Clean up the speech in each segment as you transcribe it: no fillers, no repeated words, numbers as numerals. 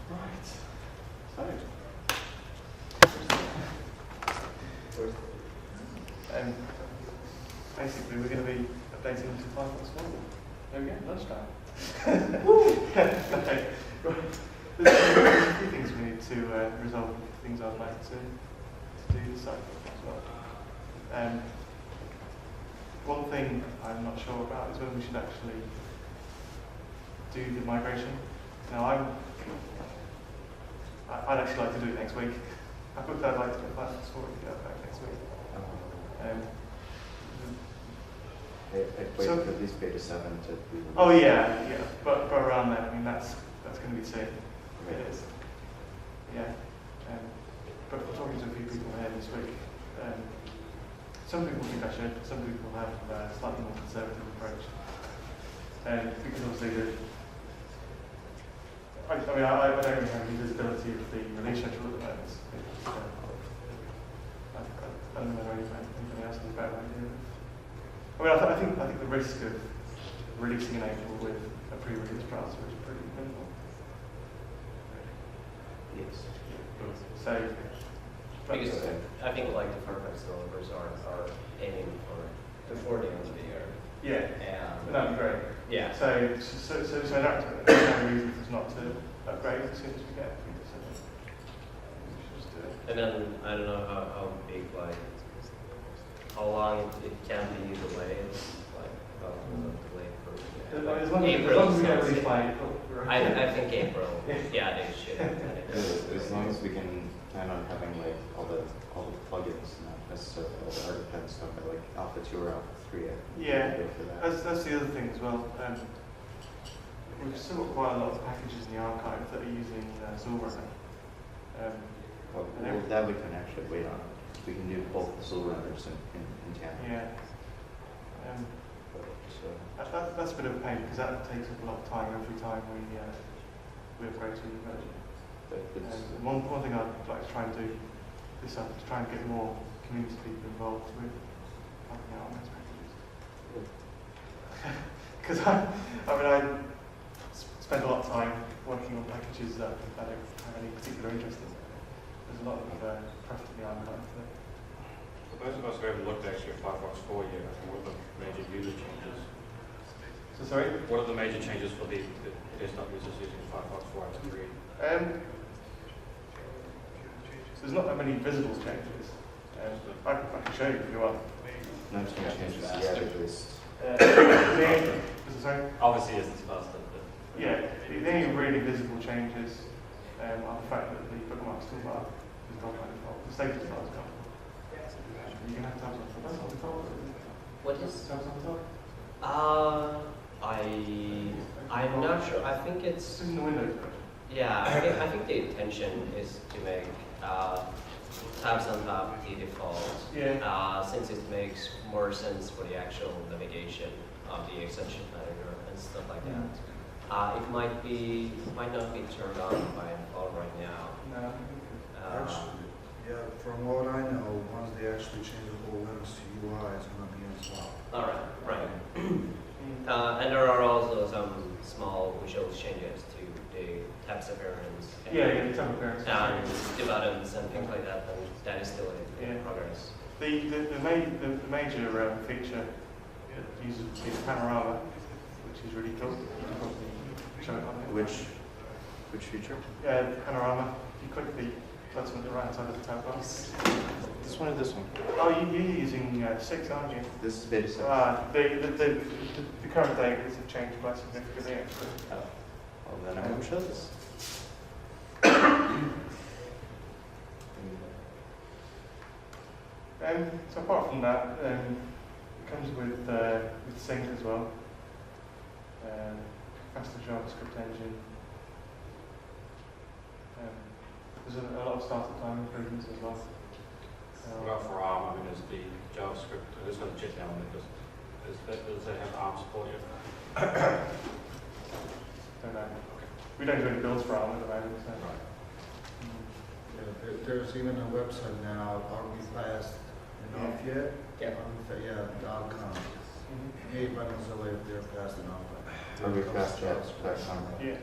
Right. So. Basically, we're going to be updating to Firefox 4. There we go, lunchtime. Okay. There's a few things we need to resolve, things I'd like to do this side as well. One thing I'm not sure about is whether we should actually do the migration. Now, I'd actually like to do it next week. I thought I'd like to get Firefox 4 and get that back next week. I wait for at least beta 7 to be released. Oh yeah, but around then, I mean that's going to be soon. Right. It is. Yeah. But talking to a few people here this week, some people think I should. Some people have a slightly more conservative approach. Because obviously I don't really have any visibility of the release schedule at the moment. I don't know whether anybody else has a better idea. I mean, I think the risk of releasing in April with a pre-release browser is pretty minimal. Yes. So, because I think like the Firefox developers are aiming for before the end of the year. Yeah. And that'd be great. yeah. So there's no reason for us not to upgrade as soon as we get it. So we should just do it. And then I don't know how big, like how long it can be delayed, like how delayed for As long as we get released by April. I think April. Yeah, they should. As long as we can plan on having like all the plugins, not necessarily all the artifact stuff, but like Alpha 2 or Alpha 3. Yeah, go for that. that's the other thing as well. We've still got quite a lot of packages in the archive that are using Zulrunner. Well, that we can actually wait on. We can do both the Zulrunners in tandem. Yeah. That's a bit of a pain because that takes up a lot of time every time we upgrade to a new version. One thing I'd like to try and do this up is try and get more community people involved with helping out on those packages. Because I spend a lot of time working on packages that I don't have any particular interest in. There's a lot of craft in the archive. For those of us who haven't looked actually at Firefox 4 yet, what are the major user changes? So sorry? What are the major changes for the desktop users using Firefox 4 and 3? There's not that many visible changes. I can show you if you want. Not too much changes yet, at least. Sorry? Obviously, yes, it's faster. Yeah, the only really visible changes are the fact that the bookmarks toolbar is gone by default. The status bar is gone. You can have tabs on the top. What is? Tabs on the top? I'm not sure. I think It's it's in the Windows version. yeah. I think the intention is to make tabs on top the default. Yeah. Since it makes more sense for the actual navigation of the extension manager and stuff like that. It might not be turned on by default right now. No. Actually, yeah, from what I know, once they actually change the whole Linux to UI, it's going to be installed. All right. And there are also some small visual changes to the tabs appearance. Yeah, the tab appearance. And the buttons and things like that, and that is still in progress. The major feature that uses is panorama, which is really cool. You can probably show it on there. Which feature? Yeah, panorama. You click the button at the right side of the tab bar. This one or this one? Oh, you're using 6, aren't you? This is beta 6. The current date has changed quite significantly, actually. Oh. Well, then I won't show this. So apart from that, it comes with sync as well. Faster JavaScript engine. There's a lot of startup time improvements as well. Well, for ARM, I mean, is the JavaScript, I just got to check down because does that have ARM support yet? Don't know. We don't do any builds for ARM at the moment. So. Right. Yeah, there's even a website now, Are We Fast Enough Yet? Yeah. .com. Hey, by Mozilla, if they're fast enough. Are we fast.com? Yeah.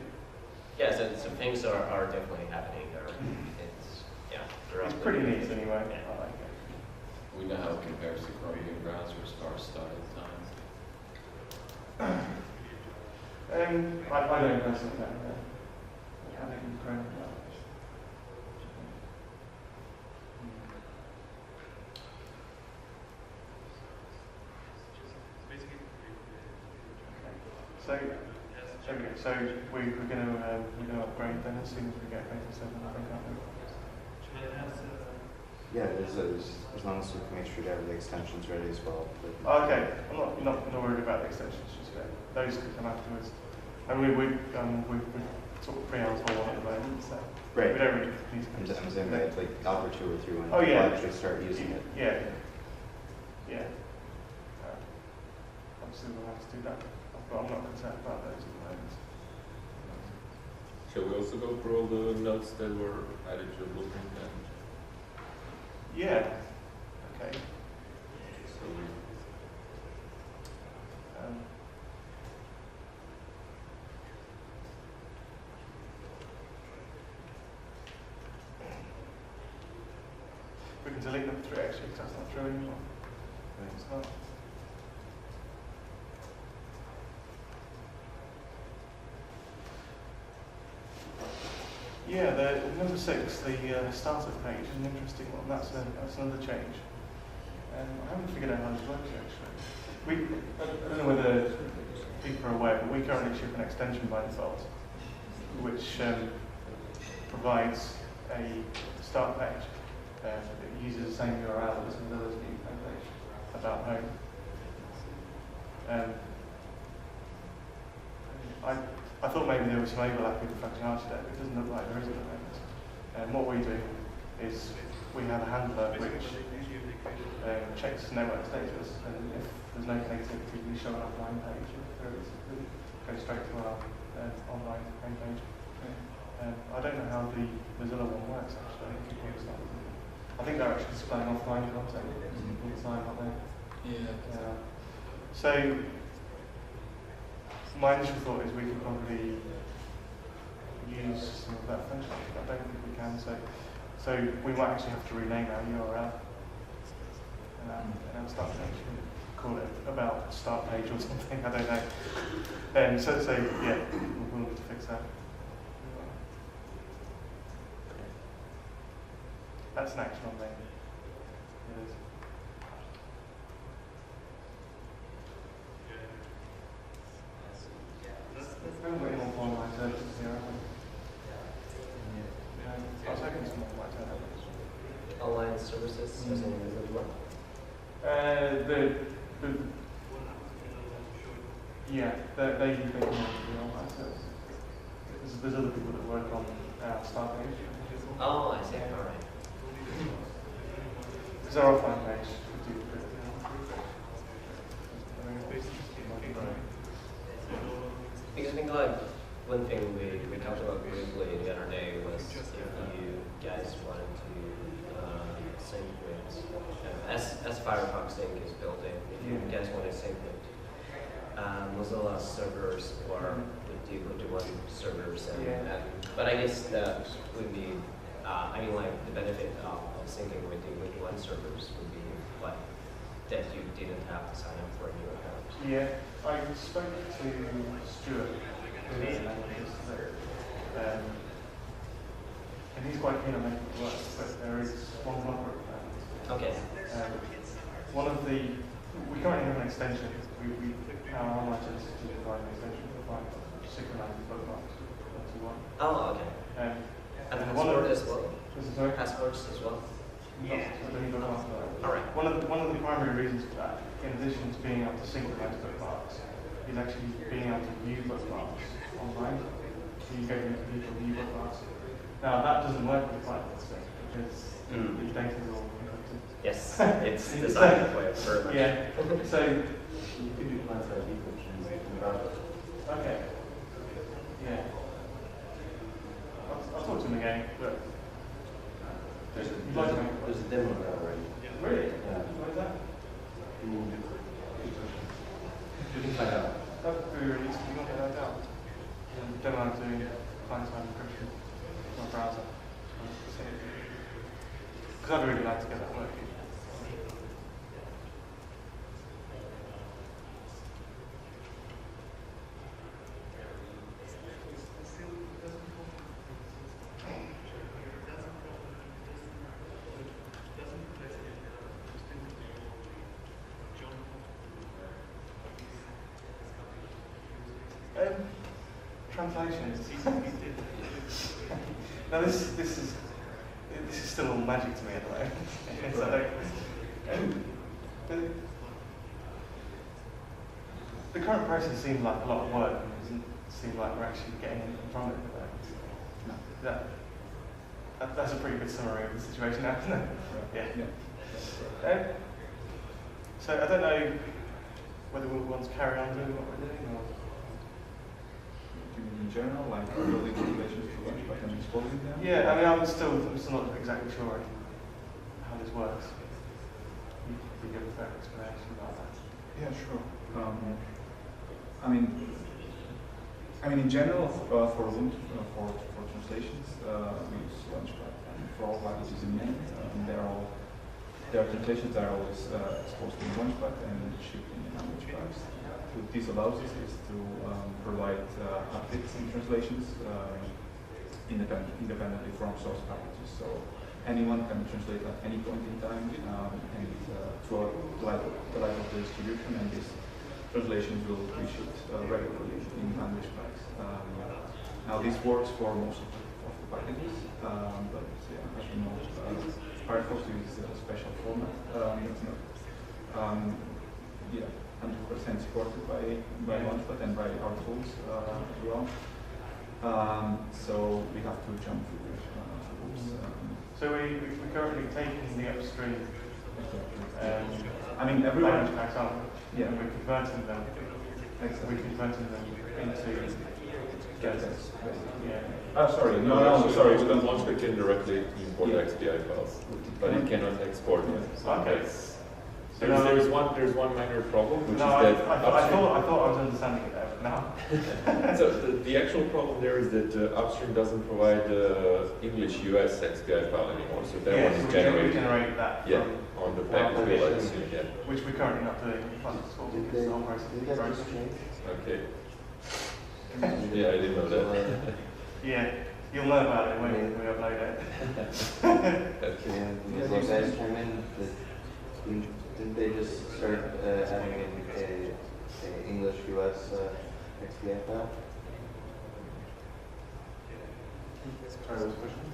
Yeah, so things are definitely happening there. It's, yeah, It's pretty neat anyway. Yeah. I like it. We know how it compares to Chromium browser as far as starting time. I don't personally know. I think it's great. So we're gonna upgrade then as soon as we get beta 7, I think, aren't we? Yeah, as long as we can make sure to have the extensions ready as well. Oh, okay, I'm not worried about the extensions just yet. Those could come afterwards. And we sort of pre-install one at the moment, so Right. we don't really need to. I'm saying that like Alpha 2 or 3 when Oh, yeah. people actually start using it. Yeah. Obviously we'll have to do that, but I'm not concerned about those at the moment. Shall we also go through all the notes that were added to the blueprint then? Yeah. Okay. So we We can delete them through actually, because that's not true anymore. It's not. Yeah, the number 6, the startup page, is an interesting one. That's another change. I haven't figured out how this works actually. I don't know whether people are aware, but we currently ship an extension by default, which provides a start page. It uses the same URL as another new page about home. I thought maybe there was some overlap with the functionality there, but it doesn't look like there is at the moment. And what we do is we have a handler which checks network status, and if there's no connectivity, we show an offline page. If there is, we go straight to our online home page. I don't know how the Mozilla one works actually. I think they're actually displaying offline content all the time, aren't they? Yeah. So my initial thought is we could probably use some of that functionality, but I don't think we can. So we might actually have to rename our URL and start page, call it about start page or something. I don't know. So yeah, we'll need to fix that. That's an action on me. It is. We haven't got any more online services here, have we? I was hoping some more online services. Online services, as in the what? They can do online services. There's other people that work on our start page. Oh, I see. All right. It's our offline page. Because I think like one thing we talked about briefly the other day was if you guys wanted to sync with, as Firefox sync is building, if you guys want to sync with Mozilla servers or with the Ubuntu one servers, but I guess that would be, like the benefit of syncing with the Ubuntu one servers would be what that you didn't have to sign up for a new account. Yeah, I spoke to Stuart, and he's quite keen on making it work, but there is one blocker at the moment. Okay. We currently have an extension. Our online service is provide an extension for Firefox, which synchronizes bookmarks. Oh, okay. And password as well? Sorry? Passwords as well? Yeah. All right. One of the primary reasons for that, in addition to being able to synchronize bookmarks, is actually being able to view bookmarks online. So you go to the view bookmarks. Now that doesn't work with Firefox because the data is all encrypted. Yes, it's designed that way very much. Yeah. So You can do plans that default changes in the browser. okay. Yeah. I'll talk to him again, but There's you'd like to make a demo of that already. Really? Yeah. What is that? You can find out. That's pre-release. You got that out. Demo how to client-side encryption on my browser. Because I'd really like to get that working. Translations. Now this is still all magic to me at the moment. So, the current process seems like a lot of work, and it doesn't seem like we're actually getting in front of it. That's a pretty good summary of the situation now, isn't it? Yeah. So I don't know whether we want to carry on doing what we're doing, or. In general, like building translations to Launchpad and exposing them? Yeah, I mean, I'm still not exactly sure how this works. You could give a fair explanation about that. Yeah, sure. I mean, in general, for Ubuntu, for translations, we use Launchpad, and for all packages in main, their translations are always exposed in Launchpad and shipped in language packs. What this allows us is to provide updates in translations independently from source packages. So anyone can translate at any point in time and throughout the life of the distribution, and these translations will be shipped regularly in language packs. Now this works for most of the packages, but as you know, Firefox is a special format. It's not 100% supported by Launchpad and by our tools as well. So we have to jump through hoops. So we're currently taking the upstream. I mean, everyone. For example, Yeah. and we're converting them. Exactly. We're converting them into. Oh, sorry. No, sorry. We don't Launchpad can directly import XPI files, but it cannot export them. Okay. There's one minor problem, which No, is that I thought I was understanding it there, but now. So the actual problem there is that upstream doesn't provide English US XPI file anymore, so that one is we generated. generate that On the package bill, I assume, yeah. which we're currently not doing. It's the whole process. Okay. Yeah, I didn't know that. Yeah, you'll know about it when we upload it. Those guys came in, didn't they just start adding in a English US XPA file? Sorry, what was the question?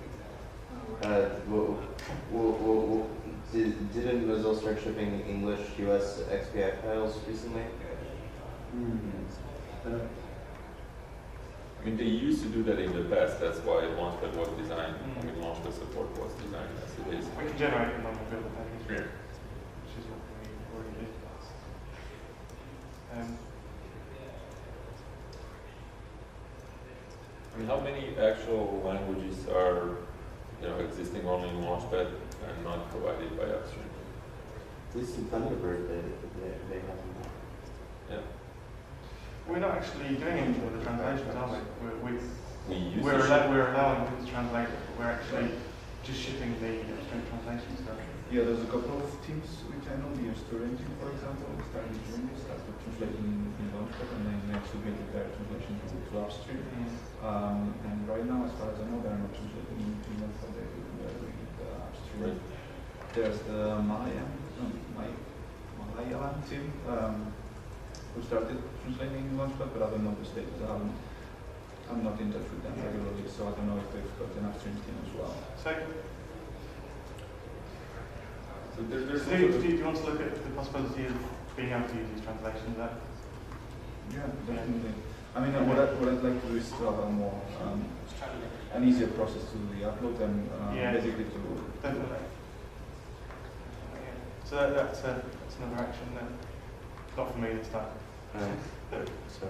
Didn't Mozilla start shipping English US XPI files recently? I mean, they used to do that in the past, that's why Launchpad was designed. I mean, Launchpad support was designed as it is. We can generate them when we build the package, Yeah. which is what we already did. I mean, how many actual languages are, existing only in Launchpad and not provided by upstream? At least in Thunderbird, they have them. Yeah. We're not actually doing anything with the translations, are we? We're allowing people to translate it, but we're actually just shipping the upstream translation stuff. Yeah, there's a couple of teams which I know, the Student team, for example, started doing this, started translating in Launchpad, and then they submitted their translation to upstream. And right now, as far as I know, they're not translating in Launchpad, they're doing the upstream. Right. There's the Malayalam team who started translating in Launchpad, but I don't know the status. I'm not in touch with them regularly, so I don't know if they've got an upstream team as well. So there's do you want to look at the possibility of being able to use these translations then? Yeah, definitely. I mean, what I'd like to do is to have a more an easier process to do the upload and basically to. Definitely. So that's another action then. Not for me this time. So,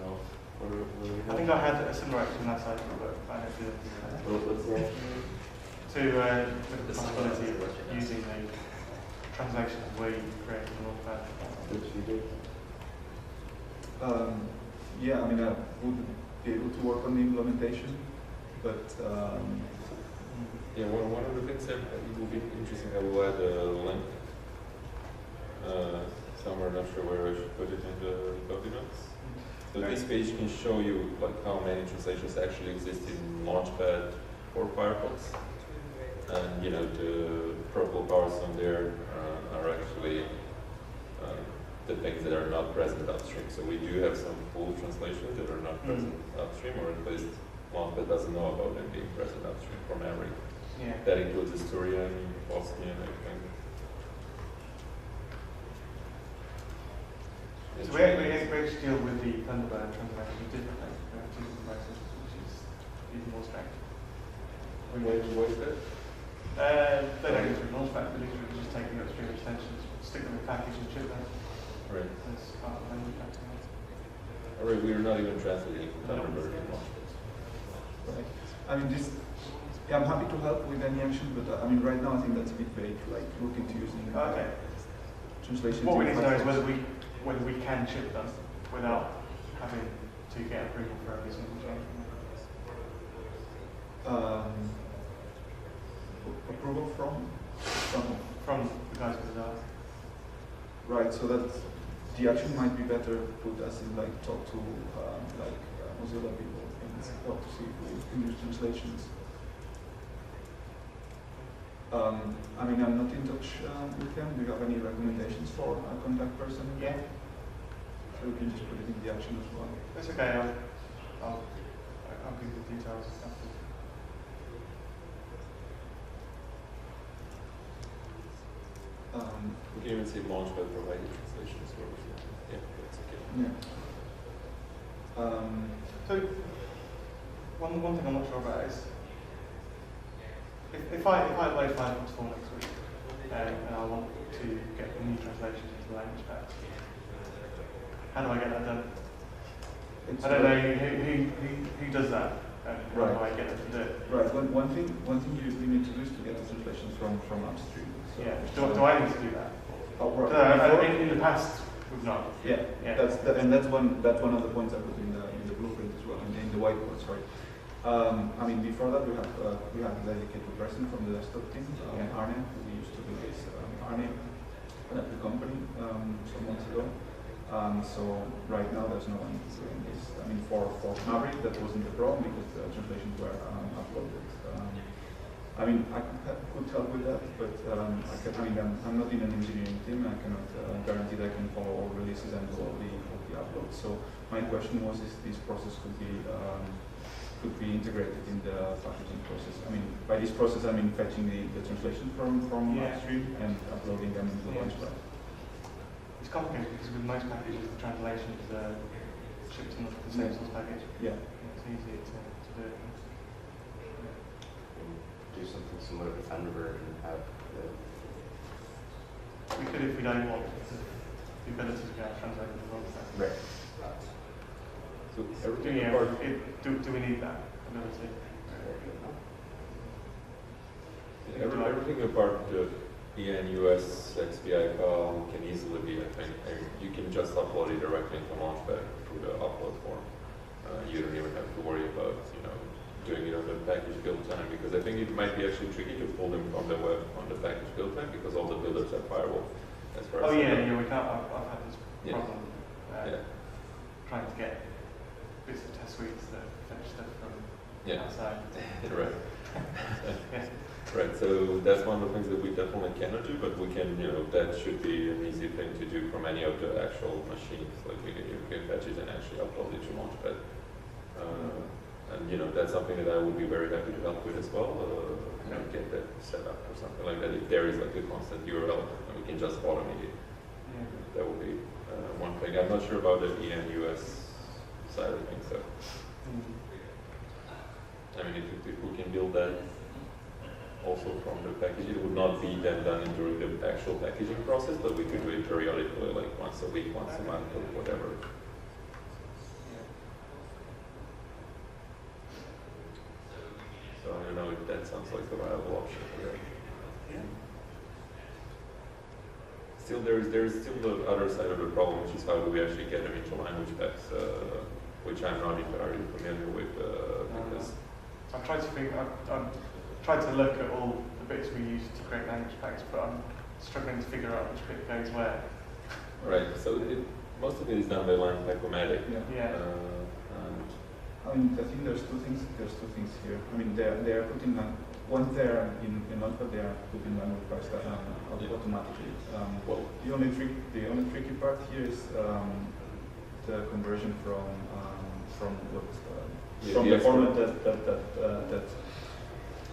I think I had a similar action last night, but I don't do it. what's the action? To look at the possibility of using the translations we created in Launchpad. Which you did? Yeah, I mean, I would be able to work on the implementation but Yeah, one of the things that it will be interesting, I will add a link somewhere, not sure where I should put it in the documents. So this page can show you like how many translations actually exist in Launchpad for Firefox. And you know, the purple bars on there are actually the things that are not present upstream. So we do have some full translations that are not present upstream, or at least Launchpad doesn't know about them being present upstream from memory. Yeah. That includes Asturian, Bosnian, everything. So we actually deal with the Thunderbird translation differently. We have two different prices, which is even more strict. What is that? They don't go through Launchpad, but literally just taking upstream extensions, stick them in package and ship them. Right. That's part of the language pattern. Alright, we are not even translating Thunderbird in Launchpad. right. I mean, this. Yeah, I'm happy to help with any action, but I mean, right now I think that's a bit vague. Like, look into using Okay. translation. What we need to know is Firefox. whether we can ship them without having to get approval for every single change. Approval from From the guys with the right. So that the action might be better put as in like talk to Mozilla people and help to see if we can use translations. I mean, I'm not in touch with them. Do you have any recommendations for a contact person? Yeah. So we can just put it in the action as well. That's okay. I'll give you the details after. We can even say Launchpad provided translations for yeah, that's okay. Yeah. So one thing I'm not sure about is if I load Firefox 4 next week and I want to get the new translations into the language pack, how do I get that done? I don't know who does that. How do I get them to do it? Right. One thing you need to do is to get the translations from upstream. So, Yeah. Do I need to do that? Oh, right. In the past, we've not. Yeah. Yeah. That's one of the points I put in the blueprint as well, in the whiteboard. Sorry. I mean, before that, we have a dedicated person from the desktop team, Arne, who we used to do this. Arne left the company some months ago. So right now, there's no one doing this. I mean, for Maverick, that wasn't the problem because the translations were uploaded. I mean, I could help with that, but I'm not in an engineering team. I cannot guarantee that I can follow all releases and do all the uploads. So my question was, if this process could be integrated in the packaging process. I mean, by this process, I mean fetching the translation from upstream and uploading them into the Launchpad. It's complicated because with most packages, the translations are shipped in the same source package. Yeah. It's easier to do it. Do something similar to Thunderbird and have the We could if we don't want the ability to go translate the wrong stuff. right. So everything apart. Do we need that ability? Everything apart the EN/US XPI file can easily be, I think, you can just upload it directly into Launchpad through the upload form. You don't even have to worry about, doing it on the package build time, because I think it might be actually tricky to pull them from the web on the package build time because all the builders have firewall. As far as We can't. I've had this Yeah. problem Yeah. trying to get bits of test suites that fetch stuff from Yeah. outside. Right. Yeah. Right, so that's one of the things that we definitely cannot do, but we can, that should be an easy thing to do from any of the actual machines. Like you can fetch it and actually upload it to Launchpad. And that's something that I would be very happy to help with as well. Get that set up or something like that. If there is like a constant URL, and we can just automate it. Yeah. That would be one thing. I'm not sure about the EN/US side of things. So, I mean, if we can build that also from the package, it would not be then done during the actual packaging process, but we could do it periodically, like once a week, once a month, or whatever. So I don't know if that sounds like a viable option for that. Still, there's still the other side of the problem, which is how do we actually get them into language packs, which I'm not entirely familiar with, because I've tried to I've tried to look at all the bits we use to create language packs, but I'm struggling to figure out which bit goes where. Right. So most of it is done by line-pack-o-matic. Yeah. I mean, I think there's two things. There's two things here. I mean, they are putting once they're in Launchpad, they are putting language packs automatically. Well, the only tricky part here is the conversion from the format that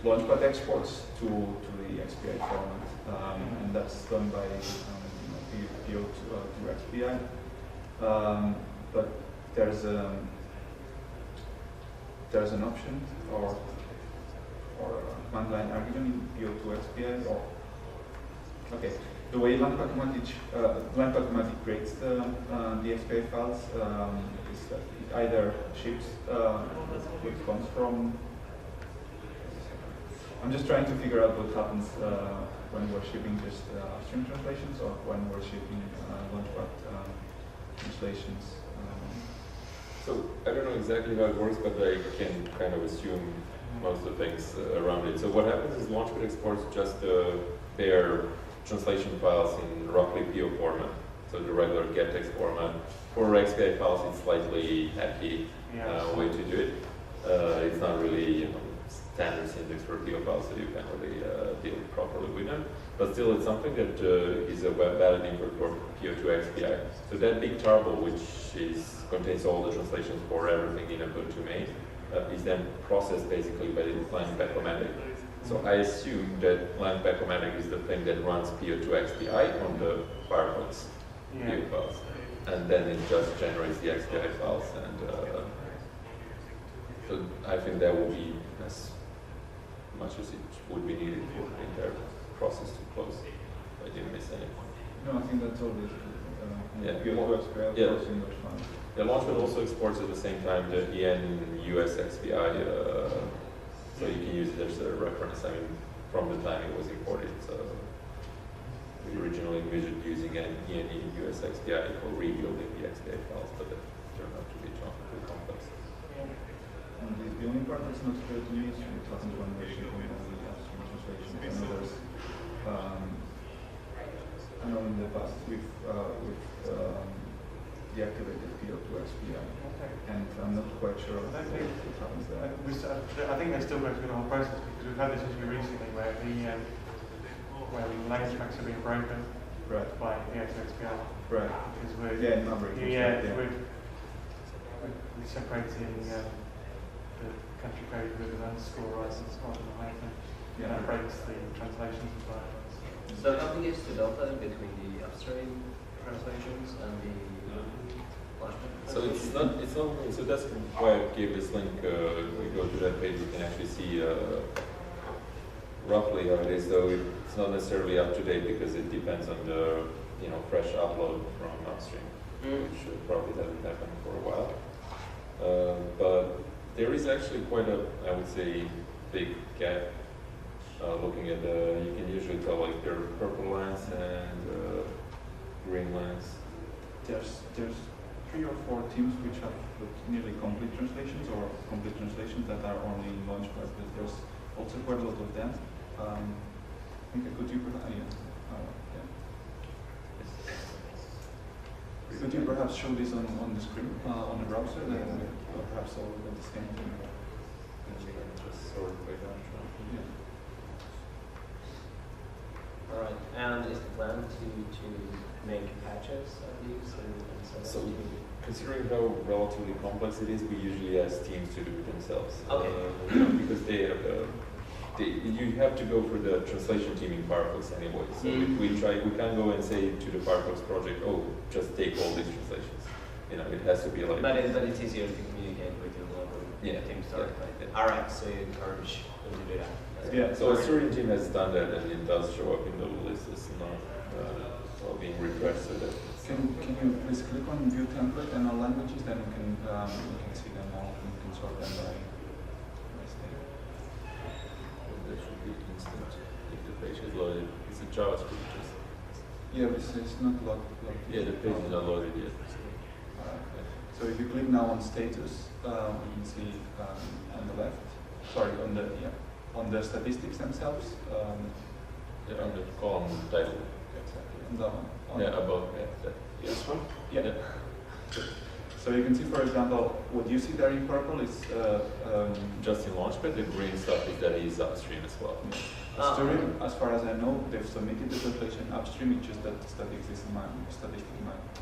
Launchpad exports to the XPI format, and that's done by PO to XPI. But there's an option or command line argument in PO to XPI. Or okay, the way line-pack-o-matic creates the XPI files is that it either ships what comes from. I'm just trying to figure out what happens when we're shipping just stream translations or when we're shipping Launchpad translations. so I don't know exactly how it works, but I can kind of assume most of the things around it. So what happens is Launchpad exports just their translation files in roughly PO format, so the regular gettext format. For XPI files, it's slightly hacky way to do it. It's not really standard syntax for PO files, so you can't really deal properly with them. But still, it's something that is a valid import for PO to XPI. So that big tarball, which contains all the translations for everything in Ubuntu main, is then processed basically by line-pack-o-matic. So I assume that line-pack-o-matic is the thing that runs PO to XPI on the Firefox PO files, and then it just generates the XPI files. And so I think that will be as much as it would be needed for the entire process to close. I didn't miss anything. No, I think that's all this. Yeah. Launchpad also exports at the same time the EN US XPI, so you can use it as a reference. I mean, from the time it was imported. So we originally envisioned using an EN US XPI for rebuilding the XPI files, but that turned out to be too complex. And the only part that's not clear to me is what happens when we're shipping all the upstream translations. I know in the past we've deactivated PO to XPI, and I'm not quite sure what happens there. I think they're still going through the whole process, because we've had this issue recently where the language packs are being broken by PO to XPI. Right. Because we're separating the country code with an underscore license rather than a hyphen. Yeah. That breaks the translations as well. So how big is the delta between the upstream translations and the Launchpad? So it's not. So that's why I gave this link. We go to that page, you can actually see roughly how it is. Though it's not necessarily up to date because it depends on the fresh upload from upstream, which probably hasn't happened for a while. But there is actually quite a, I would say, big gap. Looking at you can usually tell like there are purple lines and green lines. There's 3 or 4 teams which have nearly complete translations or complete translations that are only in Launchpad, but there's also quite a lot of them. I think I could you Could you perhaps show this on the screen, on the browser, then we perhaps all at the same time? Just sort by Yeah. All right, and is the plan to make patches of these and So, considering how relatively complex it is, we usually ask teams to do it themselves. Okay. Because they have you have to go for the translation team in Firefox anyway. So if we can't go and say to the Firefox project, oh, just take all these translations. It has to be like. But it's easier to communicate with your local teams directly. Yeah. All right, so you encourage them to do that. Yeah. So a certain team has done that, and it does show up in the list. It's not being refreshed. So that can you please click on View Template and all languages? Then we can see them all. We can sort them by state. that should be instant if the page is loaded. It's a JavaScript. Yeah, it's not logged. Yeah, the page is not loaded yet. So if you click now on status, you can see on the left sorry, on the statistics themselves. Yeah, on the column title. Exactly. About that. This one? Yeah. So you can see, for example, what you see there in purple is just in Launchpad, the green stuff is that is upstream as well. Upstream, as far as I know, they've submitted the translation upstream. It's just that statistics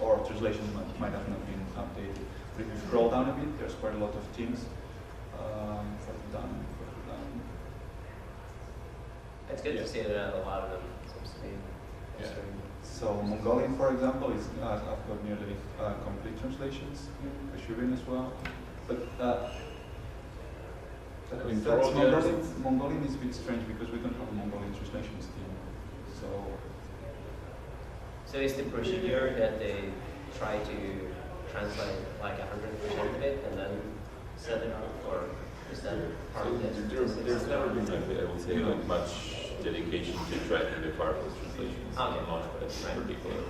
or translations might have not been updated. But if you scroll down a bit, there's quite a lot of teams. Further down. It's good to see that a lot of them seems to be upstream. So Mongolian, for example, is I've got nearly complete translations. Assyrian as well, but Mongolian is a bit strange because we don't have a Mongolian translations team. So is the procedure that they try to translate like 100% of it and then set it up, or is that part of it? There's never been, I would say, like much dedication to tracking the Firefox translations on Launchpad in particular.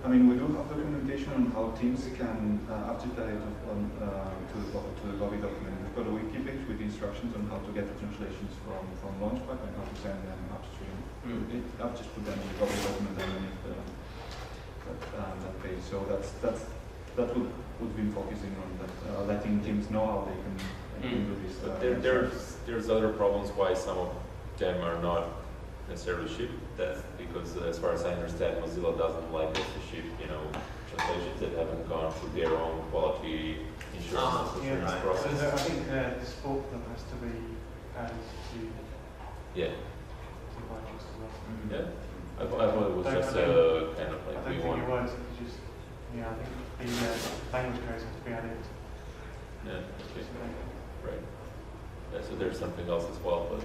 I mean, we do have documentation on how teams can articulate to the lobby document. We've got a wiki page with instructions on how to get the translations from Launchpad and how to send them upstream. I've just put them in the lobby document underneath that page. So that would be focusing on that, letting teams know how they can do this. There's other problems why some of them are not necessarily shipped. That's because, as far as I understand, Mozilla doesn't like us to ship, translations that haven't gone through their own quality insurance process. So I think the support for them has to be added to Firefox as well. Yeah, I thought it was just kind of like I don't think it was. I think the language codes have to be added. Yeah. Okay. Right. Yeah, so there's something else as well, but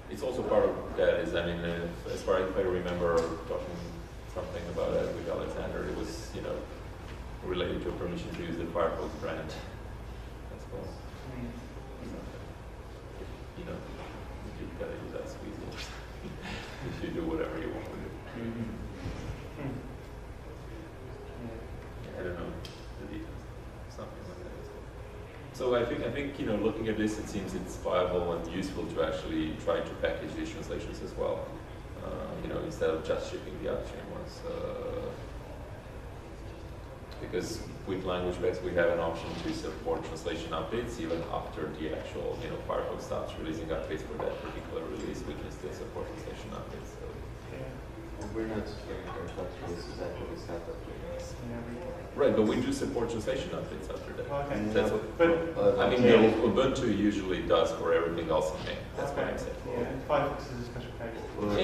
it's also part of that is, as far as I remember talking something about it with Alexander, it was, related to a permission to use the Firefox brand as well. You gotta use that squeeze if you do whatever you want to do. I don't know the details, something like that as well. So I think looking at this, it seems it's viable and useful to actually try to package these translations as well. Instead of just shipping the upstream ones. Because with language packs, we have an option to support translation updates even after the actual, Firefox stops releasing updates for that particular release. We can still support translation updates. So. Well, we're not supporting Firefox releases after we stop updating. Right, but we do support translation updates after that. Okay. That's Ubuntu usually does for everything else in Mac. That's what I'm saying. Yeah, Firefox is a special case. We'll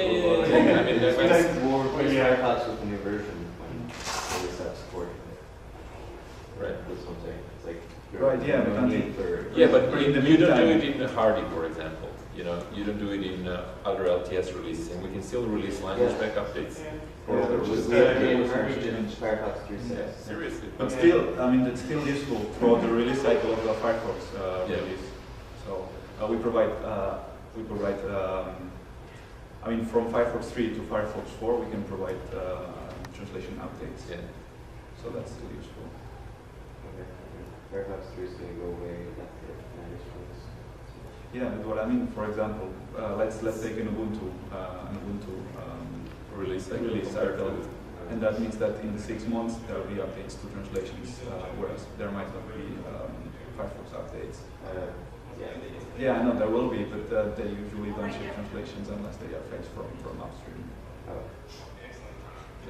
replace Firefox with a new version when we stop supporting it. Right. That's what I'm saying. It's like but you don't do it in Hardy, for example. You don't do it in other LTS releases, and we can still release language pack updates. We have the Hardy in Firefox 3.6. Seriously. But still, that's still useful throughout the release cycle of the Firefox release. So we provide, from Firefox 3 to Firefox 4, we can provide translation updates. Yeah. So that's still useful. Okay. Firefox 3 is going to go away after managed release. Yeah, but what I mean, for example, let's take an Ubuntu release cycle, and that means that in 6 months there will be updates to translations, whereas there might not be Firefox updates. Yeah, I know there will be, but they usually don't ship translations unless they are fetched from upstream.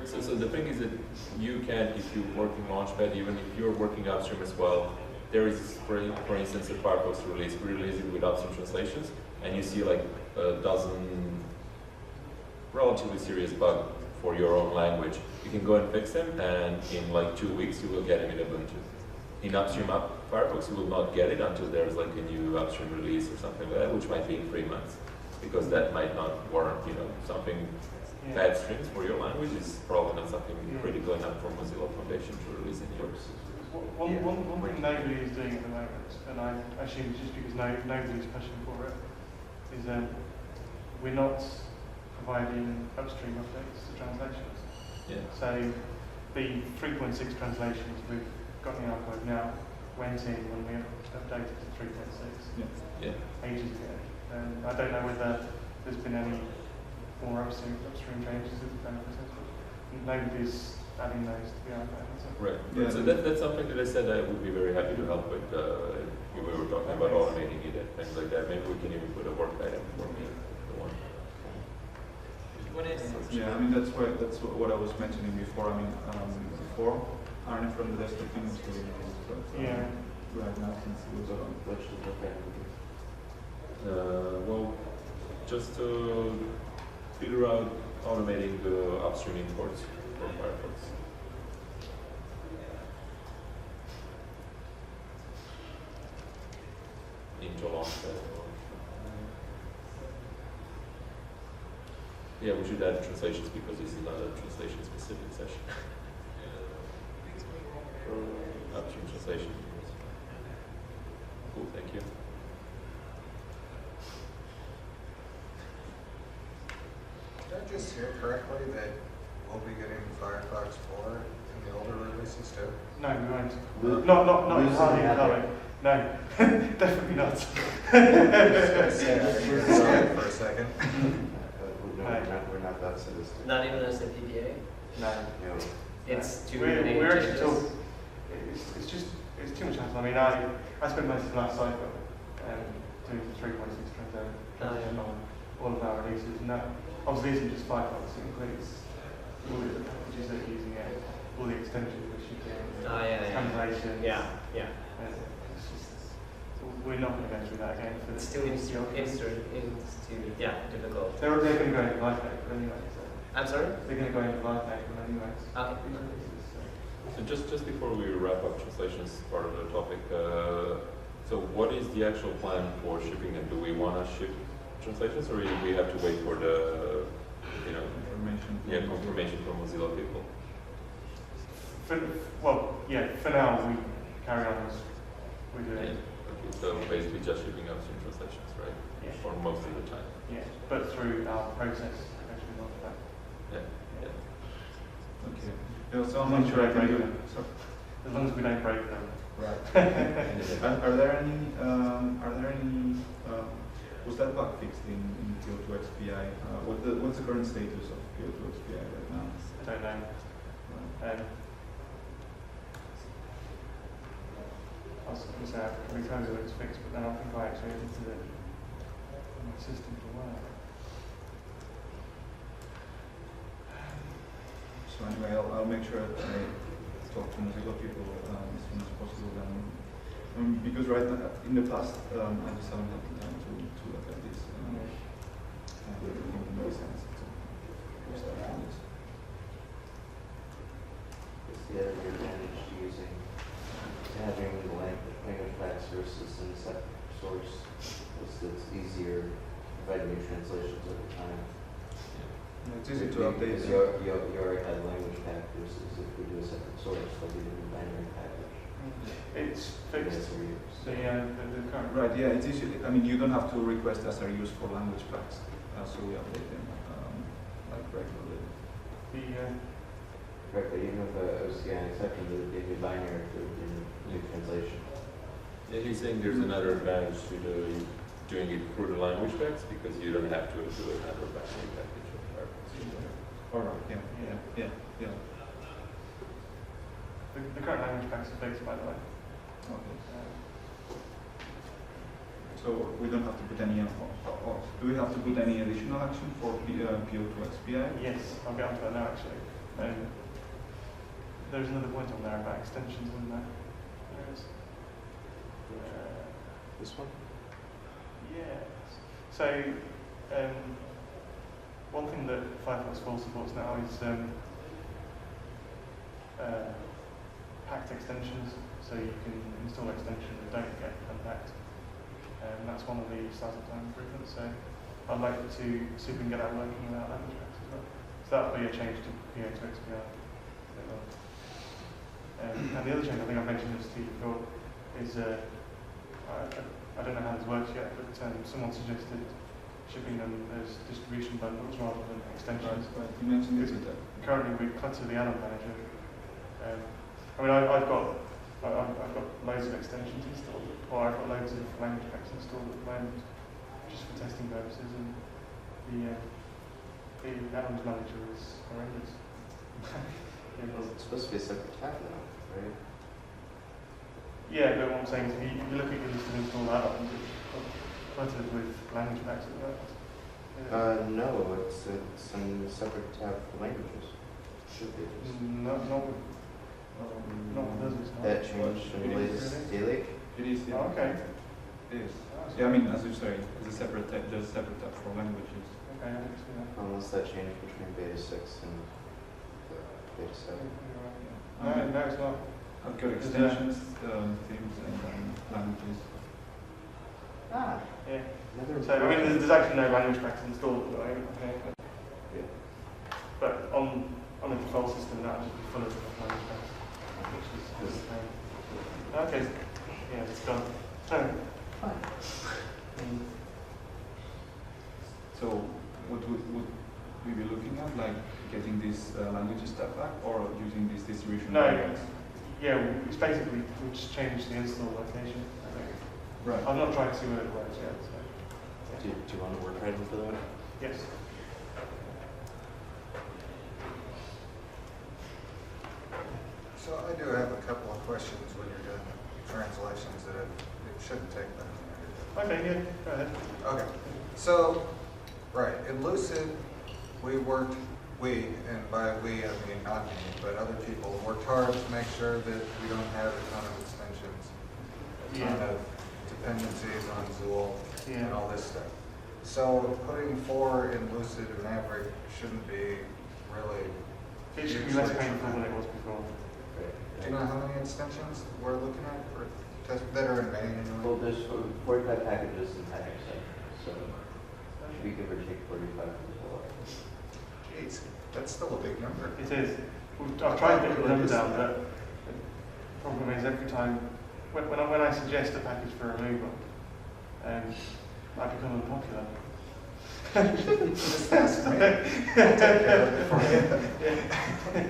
So the thing is that you can, if you work in Launchpad, even if you're working upstream as well, there is, for instance, a Firefox release. We release it with upstream translations, and you see like a dozen relatively serious bugs for your own language. You can go and fix them, and in like 2 weeks you will get them in Ubuntu. In upstream Firefox, you will not get it until there's like a new upstream release or something like that, which might be in 3 months, because that might not warrant, something bad streams for your language is probably not something critical enough for Mozilla Foundation to release in yours. One thing nobody is doing at the moment, and I assume it's just because nobody's pushing for it, is we're not providing upstream updates to translations. Yeah. So the 3.6 translations we've got in the archive now, went in when we updated to 3.6 Yeah. ages ago. I don't know whether there's been any more upstream changes to the process, but nobody's adding those to the iPad. Right. Yeah. So that's something that I said I would be very happy to help with. We were talking about automating it and things like that. Maybe we can even put a work item for me. The one. What is Yeah, I mean that's what I was mentioning before. I mean before Arne from the desktop team was doing this, but Yeah. right now since he was on. What should look at? Well, just to figure out automating the upstream imports for Firefox. Into Launchpad. Yeah, we should add translations because this is not a translation specific session. Upstream translation. Cool, thank you. Did I just hear correctly that we'll be getting Firefox 4 in the older releases too? No, we won't. We'll- Not we'll entirely see that. entirely. No, definitely not. I was going to say, I heard you scared for a second. No, we're not that sadistic. not even as a PPA? No. No. It's too We're many actually changes. talking. It's too much hassle. I mean, I spent most of the last cycle doing the 3.6 transition on all of our releases, and that obviously isn't just Firefox. It includes all the packages that you're using it, all the extensions which you do, translations. Yeah. It's just, we're not going to go through that again for It's the too difficult. They're going to go into life cycle anyway. So I'm sorry? they're going to go into life cycle anyway. Okay. So just before we wrap up translations part of the topic, so what is the actual plan for shipping them? Do we want to ship translations, or do we have to wait for the, confirmation from Mozilla people? For now we carry on as we're doing. Okay, so basically just shipping upstream translations, right? Yeah. For most of the time. Yeah, but through our process, actually not that. Yeah. Okay. Yeah, so As I'm long not as we sure I don't can break do. them. Sorry. As long as we don't break them. Right. Are there any? Was that bug fixed in PO2 XPI? What's the current status of PO2 XPI right now? I don't know. I was going to say, we told you it was fixed, but then I think I actually edited it in my system to work. So anyway, I'll make sure that I talk to Mozilla people as soon as possible. Because right now, in the past, I just haven't had the time to look at this. And I think it makes sense to start on this. What's the other advantage to using, having the language packs versus in separate source? It's easier providing new translations over time. It's easy to update. Because you already had language pack versus if we do a separate source, like we do a binary package. It's fixed. The current. Right, yeah, it's easy. I mean, you don't have to request SRUs for language packs, so we update them like regularly. Correct, but even if I was accepting the new binary for the new translation. Yeah, he's saying there's another advantage to doing it through the language packs because you don't have to do another binary package of Firefox. All right, yeah. The current language packs are fixed, by the way. Okay. So we don't have to put any, do we have to put any additional action for PO2 XPI? Yes, I'll get onto that now actually. There's another point on there about extensions, isn't there? There is. This one? Yes. So, one thing that Firefox 4 supports now is packed extensions, so you can install extensions that don't get unpacked. That's one of the startup time improvements. So I'd like to see if we can get that working without language packs as well. So that would be a change to PO2 XPR. And the other change, I think I mentioned this to you before, is I don't know how this works yet, but someone suggested shipping them as distribution bundles rather than extensions. Right. You mentioned this. Currently we clutter the add-on manager. I mean, I've got loads loads of extensions installed, or I've got loads of language packs installed at the moment, just for testing purposes, and the add-ons manager is horrendous. Well, it's supposed to be a separate tab now, right? Yeah, but what I'm saying is, if you look at your list of installed add-ons, it's cluttered with language packs at the moment. No, it's some separate tab for languages. Should be. Not with those, it's not. That changed from the latest daily? It is, yeah. Oh, okay. It is. Yeah, I mean, as you say, it's a separate tab, just a separate tab for languages. Okay, I didn't see that. Unless that changed between beta 6 and the beta 7. No, it's not. I've got extensions, themes, and languages. Ah, Yeah. another. So, I mean, there's actually no language packs installed at the moment. Okay. Yeah. But on the default system, that would be full of language packs, which is okay. Yeah, it's gone. Fine. So, what would we be looking at, like getting this languages tab back, or using this distribution? No, guidelines? yeah, it's basically we just changed the install location. I think. Right. I'm not trying to see whether it works yet. So. Do you want to work item for that? Yes. So I do have a couple of questions when you're doing translations that it shouldn't take that long. Okay, yeah, go ahead. Okay, so, right, in Lucid, and by we I mean not me, but other people, worked hard to make sure that we don't have a ton of extensions, a ton Yeah. of dependencies on Zool, Yeah. and all this stuff. So putting 4 in Lucid and Maverick shouldn't be really. It should be less painful than it was before. Do you know how many extensions we're looking at for that are in main Well, anyway? there's 45 packages in package 7, so we give or take 45 people. Jeez, that's still a big number. It is. I've tried to get the numbers down, but the problem is every time, when I suggest a package for removal, I become unpopular. Just ask me. I'll take care of it for you.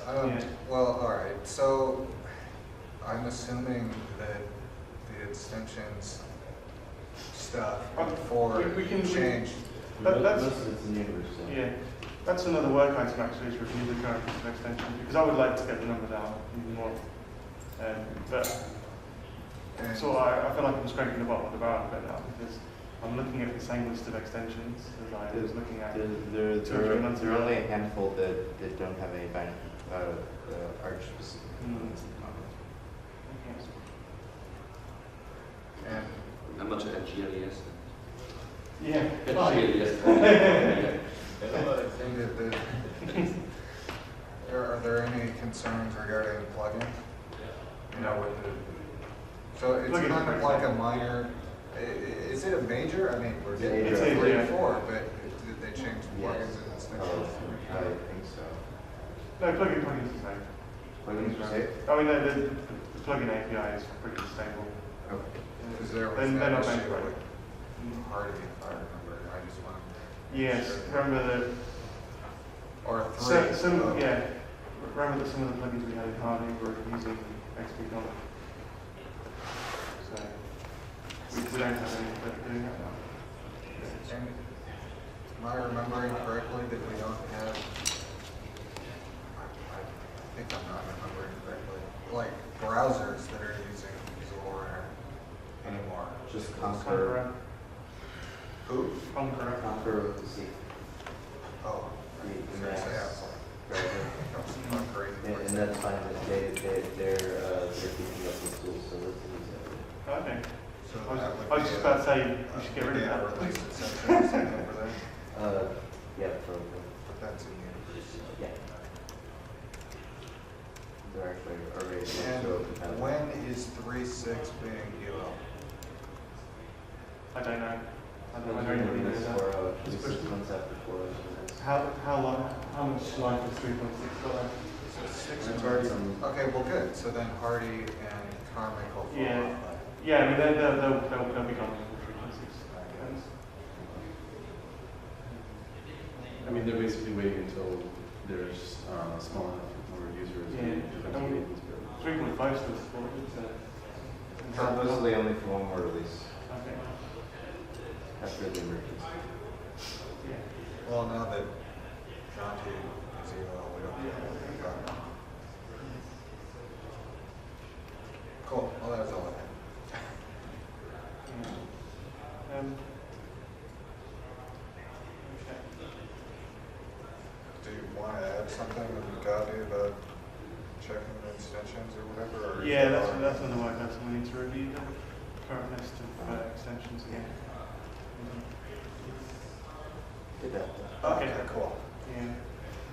Yeah. Well, all right. So I'm assuming that the extensions stuff for we can change. That's, Most of it's in universe, so. yeah, that's another work item actually, is review the current list of extensions, because I would like to get the number down even more. But And so I feel like I'm scraping the bottom of the barrel a bit now, because I'm looking at the same list of extensions as I was looking at. There are only a handful that don't have any Arch specific components in common. and How much at GLES? Yeah. At GLES. are there any concerns regarding plugin? You know, with the so it's Plugins kind are of like a minor. Is it a major? I mean, we're getting It's to a 3 major. and 4, but did they change plugins Yes. and extensions? I think so. No, plugins is the same. Plugins are safe? I mean, the plugin API is pretty stable. Okay. Because there was They're that not issue meant for it. with Hardy, if I remember. I just want to. Yes, remember that. Or 3. Remember that some of the plugins we had in Hardy were using XP Comic. So we don't have any doing that now. And am I remembering correctly that we don't have, I think I'm not remembering correctly, like browsers that are using Zulora anymore? Just Conquer. Who? Conqueror. Conquer with the C. Oh, I was gonna say, I was like, Browser. I'm not crazy. And that's fine, they're keeping up with tools, so let's use that. Okay. So I that was would just be about to say a- you should get rid of yeah, that. release exception or something over there, Yeah, probably. but that's in universe. Yeah. They're actually already And so when is 3.6 being UL? I don't know. I don't know We're anybody doing knows this that. for 6 months after 4 months. How long? How much life is 3.6 got left? So 6 It's months. already- Okay, well, good. So then Hardy and Karmic will follow Yeah. up. Yeah, I mean they'll be gone before 3.6. I mean, they're basically waiting until there's a small enough number of users. Yeah. and eventually it's built. 3.5 still supported. Supposedly only for one more release Okay. after the emergency. Yeah. Well, now that Natty is evil, we don't have anything about it. Cool, well, that's all I have. Yeah. Okay. Do you want to add something with Gaudi about checking the extensions or whatever? Or Yeah, that's another way. That's we need to review the current list of extensions again. Did that. Okay. Cool. Yeah.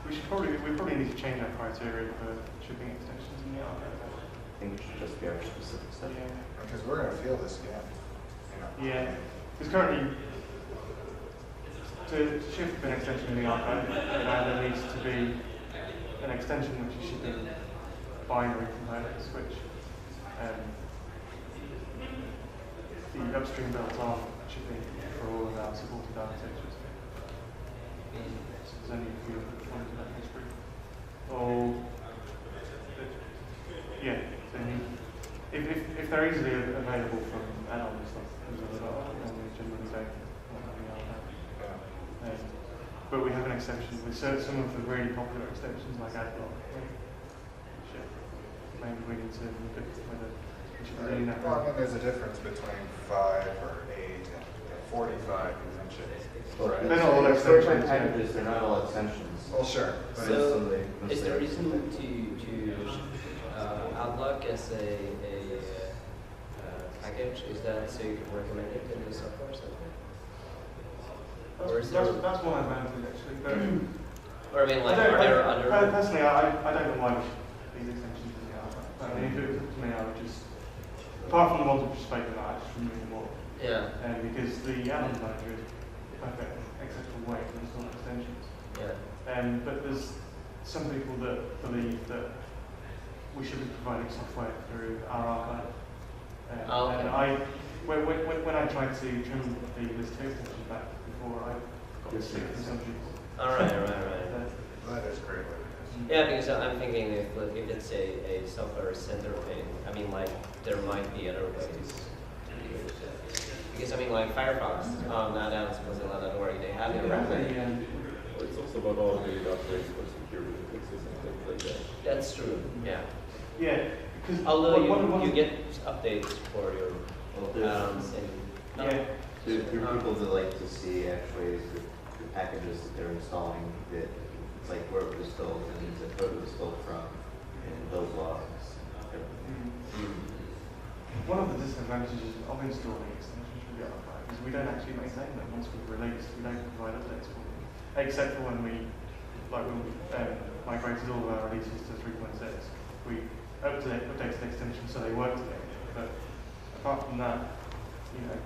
We probably need to change our criteria for shipping extensions in the archive. I think it should just be our specific stuff. Yeah. Because we're going to feel this again. You know. Yeah. Because currently, to ship an extension in the archive, it either needs to be an extension which is shipping binary components, which the upstream builds are shipping for all of our supported architectures. So there's only a few that fall into that history. Or, yeah, so if they're easily available from add-on stuff, then we generally don't want them in the archive. But we have an exception with some of the really popular extensions like AdBlock, which maybe we need to look at whether we should be doing that. Well, I mean, there's a difference between 5 or 8 and 45 essentially. Right. They're not all Short-term extensions. packages, they're not all extensions. Well, sure. But So, it's- is the reason to outlook as a package, is that so you can recommend it in the software center? Or is there, That's one advantage actually. But or I mean, like, I don't- are there other? Personally, I don't know why we should put these extensions in the archive. I mean, if it was up to me, I would just, apart from the ones which are spoken about, I just remove them all. Yeah, Because the add-ons manager is perfect, except for way to install extensions. yeah. But there's some people that believe that we should be providing software through our archive. Oh, okay. And when I tried to trim the list of extensions back before, I got sick from some people. All right. that is great. Yeah, because I'm thinking if it's a software center thing, I mean, like, there might be other ways to use it. Because I mean, like Firefox, now down Mozilla.org, they have it around. It's also about all the updates for security fixes and things like that. That's true. Yeah. Yeah, because Although you get updates for your Well, there's, yeah, there are people that like to see actually the packages that they're installing, that it's like where it was built and the code it was built from, and those logs. one of the disadvantages of installing extensions from the archive is we don't actually maintain them once we've released. We don't provide updates for them, except for when we migrated all of our releases to 3.6. We updated extensions so they work together. But apart from that, you know,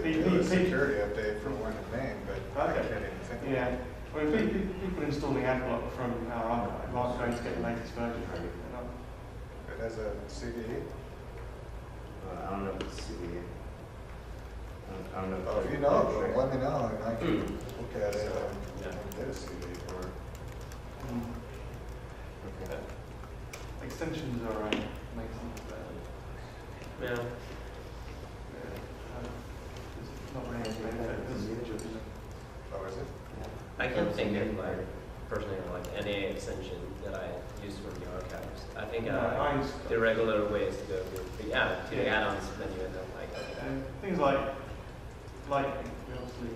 We do a security update for one in Maine, but I Okay. can't even think of yeah. it. I mean, people installing AdBlock from our archive aren't going to get the latest version. They're not. It has a CVE. I don't know if it's CVE. I don't know. Oh, if you know, let me know, and I can look at it and get a CVE for it. Okay. Extensions are make things better. Yeah. It's not really a benefit. Oh, is it? I can't think of personally like any extension that I use from the archives. I think the regular way is to go to the add-ons menu and then like things like we obviously